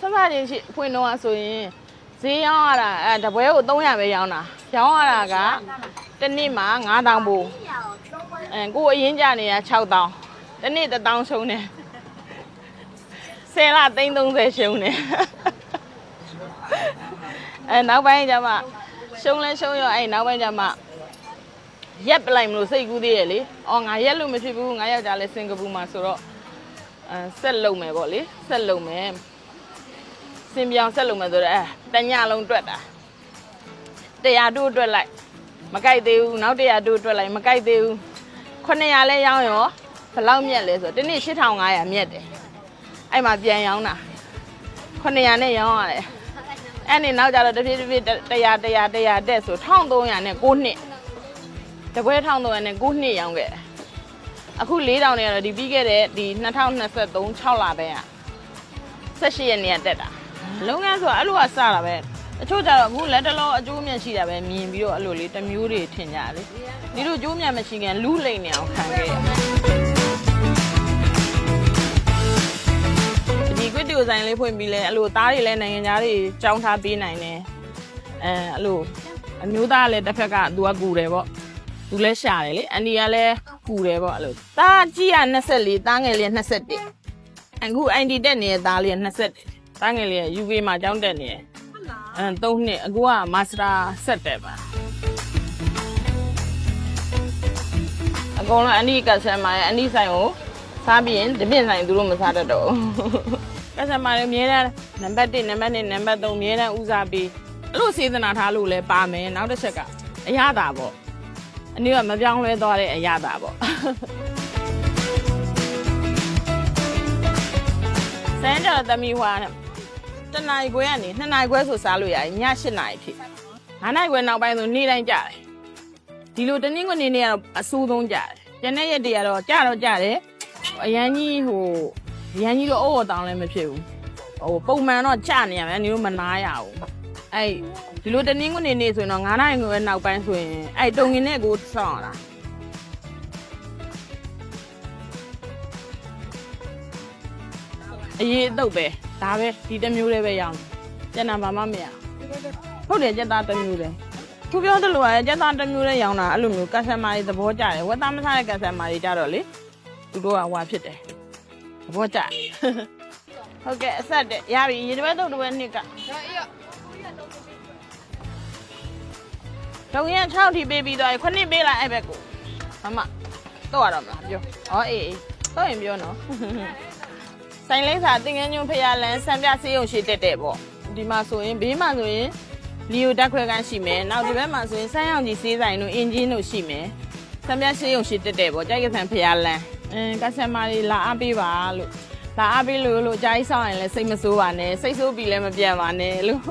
ဆက်ဖာချင်းရှိဖွင့်တော့ဆိုရင်ဈေးရောင်းရတာတပွဲကို300ပဲရောင်းတာရောင်းရတာကတစ်နေ့မှာ9000ပို့ကိုအရင်ကြနေတာ6000တစ်နေ့1000ရှုံးတယ်10လ330ရှုံးတယ်နောက်ပိုင်းကျမှရှုံးလဲရှုံးရောနောက်ပိုင်းကျမှရက်ပလိုက်မလို့စိတ်ကူးသေးရဲ့လေငါရက်လို့မဖြစ်ဘူးငါယောက်ျားလဲစင်ကာပူမှာဆိုတော့ဆက်လုံမယ်ပေါ့လေဆက်လုံမယ်စင်ပြောင်ဆက်လုံမယ်ဆိုတော့တညလုံးတွက်တာ100တိုးတွက်လိုက်မကြိုက်သေးဘူးနောက်100တိုးတွက်လိုက်မကြိုက်သေးဘူး900လဲရောင်းရောဘယ်လောက်မြက်လဲဆိုတော့ဒီနေ့8500မြက်တယ်အဲ့မှာပြန်ရောင်းတာ900နဲ့ရောင်းရတယ်အဲ့ဒီနောက်ကျတော့တဖြည်းဖြည်း100တက်ဆို1300နဲ့9နှစ်တပွဲ1300နဲ့9နှစ်ရောင်းခဲ့အခု4000နဲ့ကတော့ဒီပြီးခဲ့တဲ့ဒီ2023 6လပဲ18ရက်နေ့တက်တာလုပ်ငန်းဆိုတာအဲ့လိုကစတာပဲတချို့ကျတော့အခုလက်တလောအကျိုးမြတ်ရှိတာပဲမြင်ပြီးတော့အဲ့လိုလေးတစ်မျိုးတွေထင်ကြလေဒီလိုအကျိုးမြတ်မရှိခင်လူလိမ့်နေအောင်ခံခဲ့ရဒီကွစ်တီကိုဆိုင်လေးဖွင့်ပြီးလဲအဲ့လိုသားတွေလဲနိုင်ငံသားတွေကြောင်းထားပေးနိုင်တယ်အဲ့လိုအမျိုးသားလည်းတစ်ဖက်ကသူကကူတယ်ပေါ့သူလဲရှာတယ်လေအန်ဒီကလည်းကူတယ်ပေါ့အဲ့လိုသားကြီးက24သားငယ်လေး21အခုအန်ဒီတက်နေတဲ့သားလေး21သားငယ်လေး UK မှာကျောင်းတက်နေတယ်3နှစ်အခုကမာစတာဆက်တယ်ပါအကုန်လုံးအန်ဒီကဆန်မာရဲ့အန်ဒီဆိုင်ကိုစားပြီးရင်တပြင်းဆိုင်သူတို့မစားတတ်တော့ကဆန်မာတွေအများနဲ့နံပါတ်1နံပါတ်2နံပါတ်3အများနဲ့ဦးစားပြီးအဲ့လိုစေတနာထားလို့လဲပါမယ်နောက်တစ်ချက်ကအရသာပေါ့အနည်းကမပြောင်းလဲသွားတဲ့အရသာပေါ့စမ်းကြတော့တမီဟွာတနာရီခွဲကနေ2နာရီခွဲဆိုစားလို့ရတယ်ည8နာရီဖြစ်9နာရီခွဲနောက်ပိုင်းဆိုနေ့တိုင်းကြတယ်ဒီလိုတနင်္ဂနွေနေ့ကတော့အဆိုးဆုံးကြတယ်ကျန်တဲ့ရက်တွေကတော့ကြတယ်အရန်ကြီးရန်ကြီးတော့အော်တောင်းလည်းမဖြစ်ဘူးပုံမှန်တော့ကြနေရမယ်နေလို့မနာရဘူးအဲ့ဒီလိုတနင်္ဂနွေနေ့ဆိုရင်တော့9နာရီခွဲနောက်ပိုင်းဆိုရင်အဲ့တုံငင်နဲ့ကိုစောင့်ရတာအရေးအတုပ်ပဲဒါပဲဒီတစ်မျိုးလေးပဲရောင်းကျန်တာဘာမှမရဟုတ်တယ်ကျက်သားတစ်မျိုးလေးခုပြောသလိုကျက်သားတစ်မျိုးလေးရောင်းတာအဲ့လိုမျိုးကတ်စတမာတွေသဘောကျတယ်ဝတ်သားမစားတဲ့ကတ်စတမာတွေကြတော့လေသူတို့ကဟွာဖြစ်တယ်သဘောကျဟုတ်ကဲ့အဆက်တဲ့ရပြီရေတပွဲတုပ်တပွဲနှစ်ကတုံးရ6ထိပေးပြီးတော့ခုနှစ်ပေးလိုက်အဲ့ဘက်ကိုမတော့ရတော့မလားပြောအေးတော့ရင်ပြောနော်ဆိုင်လိမ့်စာတင်ငန်းညွန့်ဖျားလန်းစံပြဆေးရုံရှိတက်တယ်ပေါ့ဒီမှာဆိုရင်ဘေးမှာဆိုရင်လီယိုတက်ခွဲကန်းရှိမယ်နောက်ဒီဘက်မှာဆိုရင်စမ်းရောင်ကြီးဆေးဆိုင်တို့အင်ဂျင်တို့ရှိမယ်စံပြဆေးရုံရှိတက်တယ်ပေါ့ကြိုက်ကဆန်ဖျားလန်းကတ်စတမာတွေလာအားပေးပါလို့လာအားပေးလို့အကြိုက်ဆောင်ရင်လည်းစိတ်မဆိုးပါနဲ့စိတ်ဆိုးပြီးလည်းမပြန်ပါနဲ့လို့